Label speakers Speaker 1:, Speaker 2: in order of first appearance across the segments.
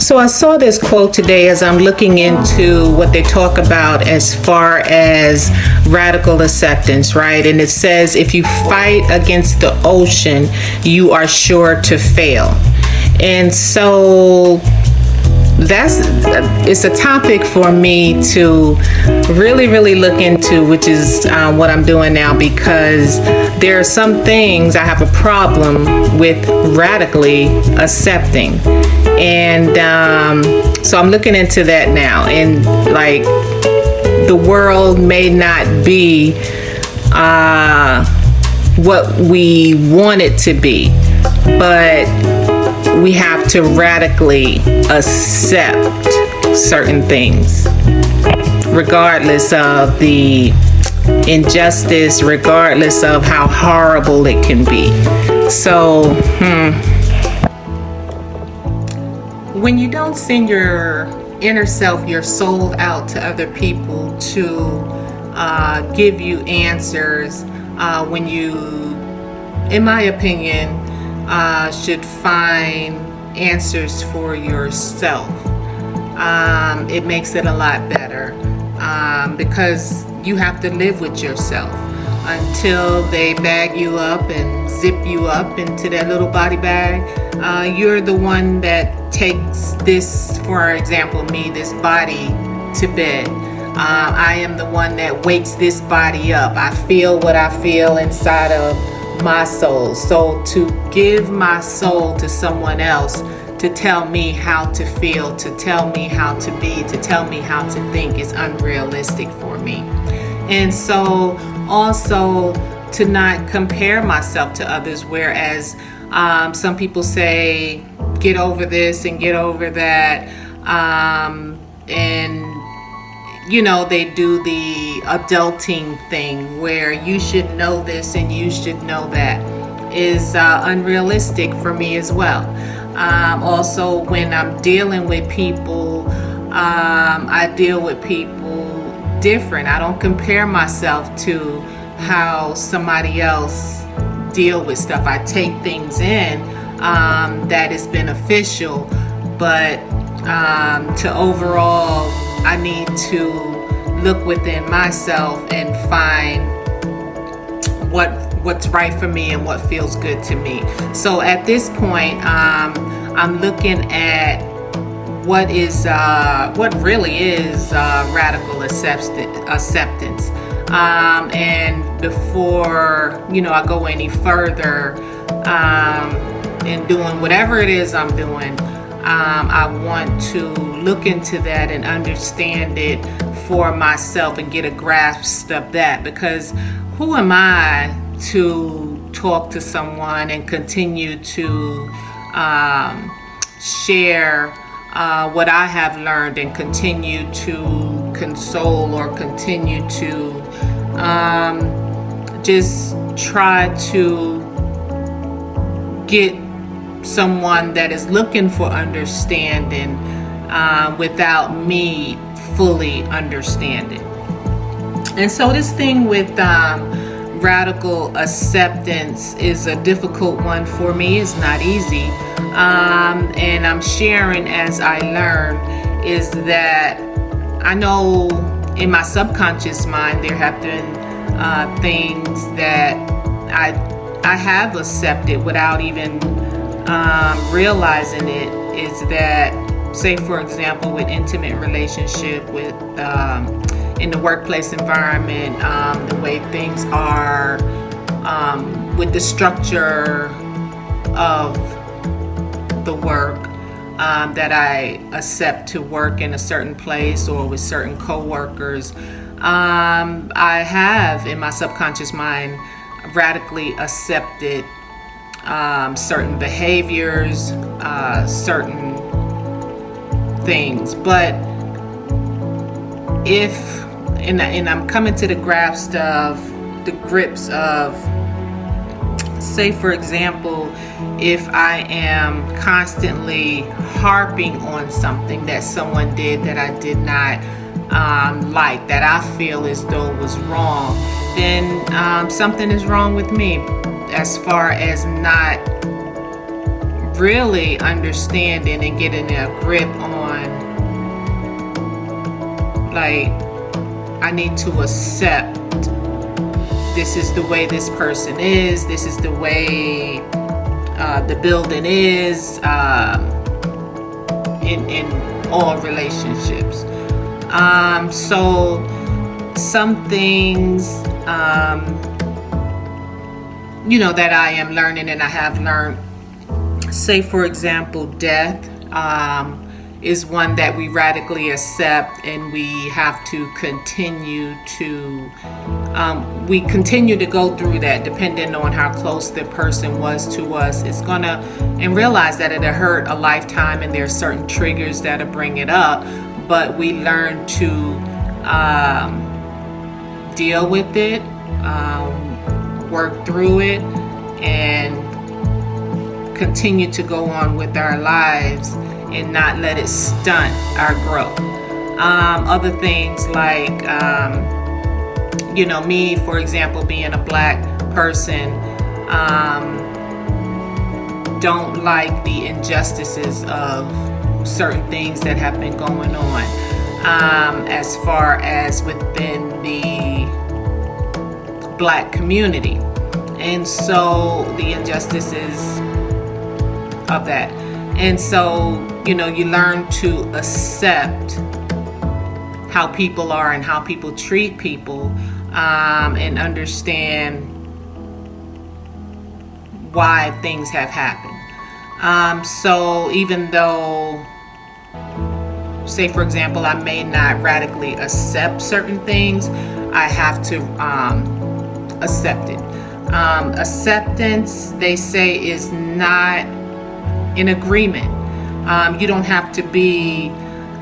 Speaker 1: So I saw this quote today as I'm looking into what they talk about as far as radical acceptance, right? And it says, if you fight against the ocean, you are sure to fail. And so it's a topic for me to really look into, which is what I'm doing now, because there are some things I have a problem with radically accepting. And so I'm looking into that now. And like, the world may not be what we want it to be, but we have to radically accept certain things, regardless of the injustice, regardless of how horrible it can be. So, when you don't send your inner self, your soul out to other people to give you answers, when you, in my opinion, should find answers for yourself, it makes it a lot better, because you have to live with yourself until they bag you up and zip you up into that little body bag. You're the one that takes this, for example, me, this body to bed. I am the one that wakes this body up. I feel what I feel inside of my soul. So to give my soul to someone else to tell me how to feel, to tell me how to be, to tell me how to think is unrealistic for me. And so also to not compare myself to others, whereas some people say get over this and get over that, and you know, they do the adulting thing where you should know this and you should know that, is unrealistic for me as well. Also, when I'm dealing with people, I deal with people different. I don't compare myself to how somebody else deal with stuff. I take things in that is beneficial, but to overall, I need to look within myself and find what's right for me and what feels good to me. So at this point, I'm looking at what really is radical acceptance. And before I go any further in doing whatever it is I'm doing, I want to look into that and understand it for myself and get a grasp of that, because who am I to talk to someone and continue to share what I have learned and continue to console or continue to just try to get someone that is looking for understanding without me fully understanding. And so this thing with radical acceptance is a difficult one for me. It's not easy. And I'm sharing as I learn, is that I know in my subconscious mind there have been things that I have accepted without even realizing it, is that, say for example, with intimate relationship, with in the workplace environment, the way things are, with the structure of the work, that I accept to work in a certain place or with certain coworkers, I have in my subconscious mind radically accepted certain behaviors, certain things. But and I'm coming to the grasp of the grips of, say for example, if I am constantly harping on something that someone did that I did not like, that I feel as though was wrong, then something is wrong with me as far as not really understanding and getting a grip on, like, I need to accept this is the way this person is, this is the way the building is, in all relationships. So some things, that I am learning and I have learned, say for example, death is one that we radically accept, and we have to continue to go through that, depending on how close the person was to us. It's gonna, and realize that it'll hurt a lifetime, and there's certain triggers that'll bring it up, but we learn to deal with it, work through it, and continue to go on with our lives and not let it stunt our growth. Other things like, me, for example, being a Black person, don't like the injustices of certain things that have been going on, as far as within the Black community. And so the injustices of that. And so, you learn to accept how people are and how people treat people, and understand why things have happened. So even though, say for example, I may not radically accept certain things, I have to accept it. Acceptance, they say, is not in agreement. You don't have to be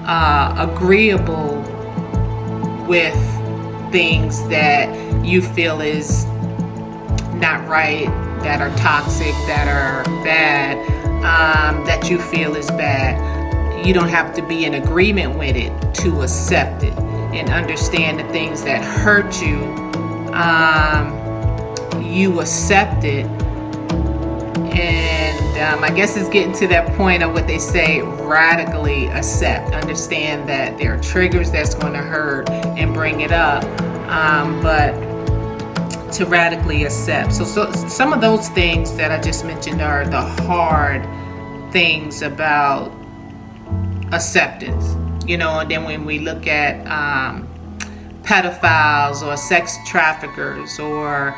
Speaker 1: agreeable with things that you feel is not right, that are toxic, that are bad, that you feel is bad. You don't have to be in agreement with it to accept it and understand the things that hurt you. You accept it. And I guess it's getting to that point of what they say, radically accept. Understand that there are triggers that's going to hurt and bring it up, but to radically accept. So some of those things that I just mentioned are the hard things about acceptance. And then when we look at pedophiles or sex traffickers or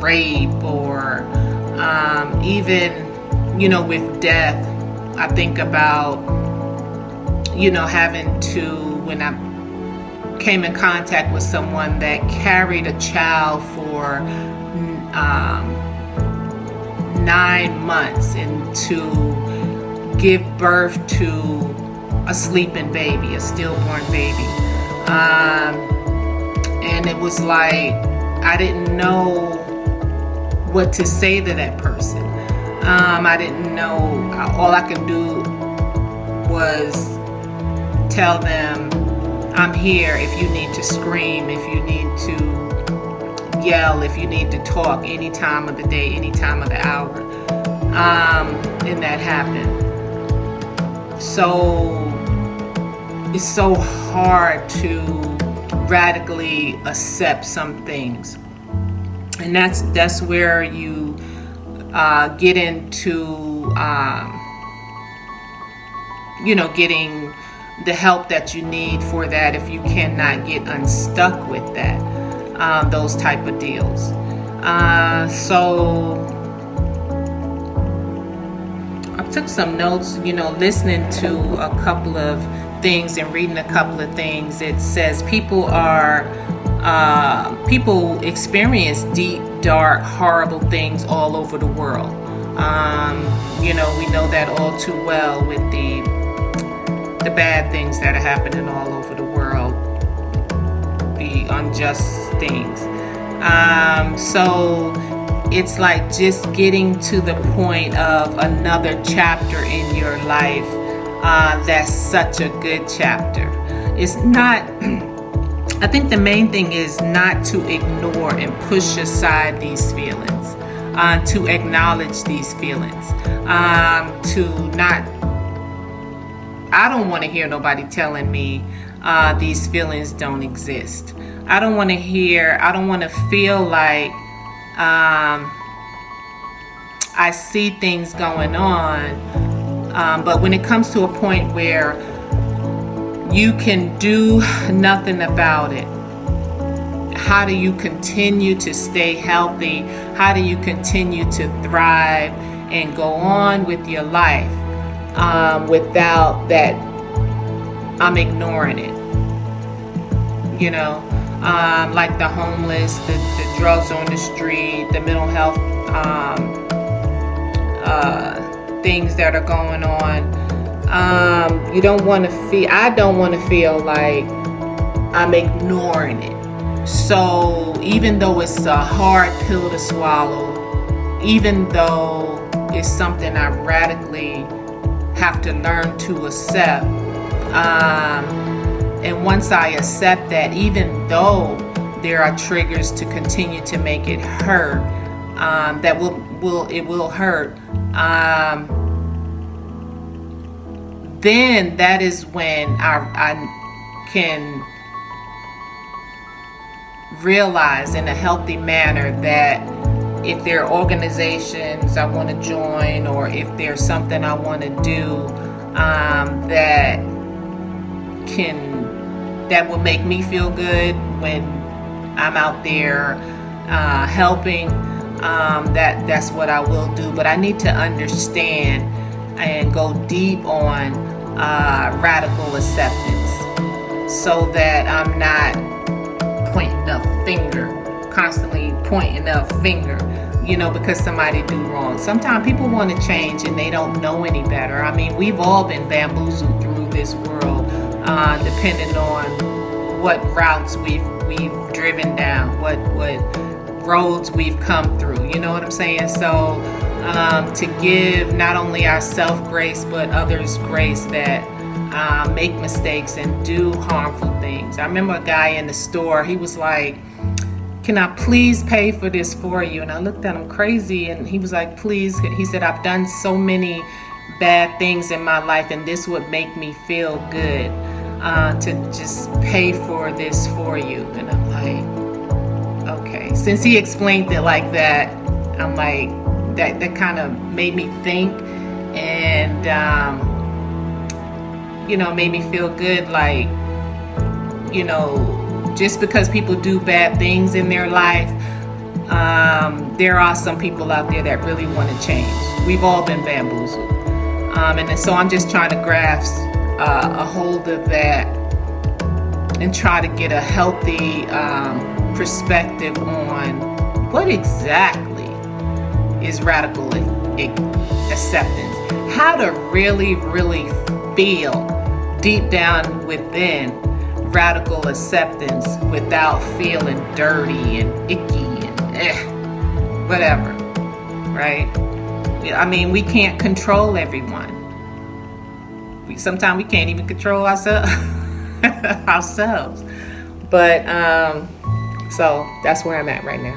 Speaker 1: rape, or even, with death, I think about, having to, when I came in contact with someone that carried a child for 9 months, and to give birth to a sleeping baby, a stillborn baby. And it was like, I didn't know what to say to that person. I didn't know. All I could do was tell them, I'm here if you need to scream, if you need to yell, if you need to talk, any time of the day, any time of the hour. And that happened. So it's so hard to radically accept some things, and that's where you get into getting the help that you need for that, if you cannot get unstuck with that, those type of deals. So I took some notes, listening to a couple of things and reading a couple of things. It says people experience deep, dark, horrible things all over the world. We know that all too well with the bad things that are happening all over the world, the unjust things. So it's like just getting to the point of another chapter in your life. That's such a good chapter. It's not, I think the main thing is not to ignore and push aside these feelings. to acknowledge these feelings, to not, I don't want to hear nobody telling me these feelings don't exist. I don't want to feel like I see things going on. But when it comes to a point where you can do nothing about it, how do you continue to stay healthy? How do you continue to thrive and go on with your life without that I'm ignoring it? You know, like the homeless, the drugs on the street, the mental health things that are going on. You don't want to feel, I don't want to feel like I'm ignoring it. So even though it's a hard pill to swallow, even though it's something I radically have to learn to accept, and once I accept that, even though there are triggers to continue to make it hurt, that will hurt, then that is when I can realize in a healthy manner that if there are organizations I want to join, or if there's something I want to do that will make me feel good when I'm out there helping, that's what I will do. But I need to understand and go deep on radical acceptance, so that I'm not constantly pointing a finger, because somebody do wrong. Sometimes people want to change and they don't know any better. I mean, we've all been bamboozled through this world, depending on what routes we've driven down, what roads we've come through. You know what I'm saying? So to give not only ourselves grace, but others grace that make mistakes and do harmful things. I remember a guy in the store, he was like, "Can I please pay for this for you?" And I looked at him crazy, and he was like, "Please." He said, "I've done so many bad things in my life, and this would make me feel good to just pay for this for you." And I'm like, okay. Since he explained it like that, I'm like, that kind of made me think, and made me feel good, like, just because people do bad things in their life, there are some people out there that really want to change. We've all been bamboozled. And so I'm just trying to grasp a hold of that and try to get a healthy perspective on what exactly is radical acceptance. How to really, really feel deep down within radical acceptance without feeling dirty and icky and whatever, right? I mean, we can't control everyone. Sometimes we can't even control ourselves. But so that's where I'm at right now.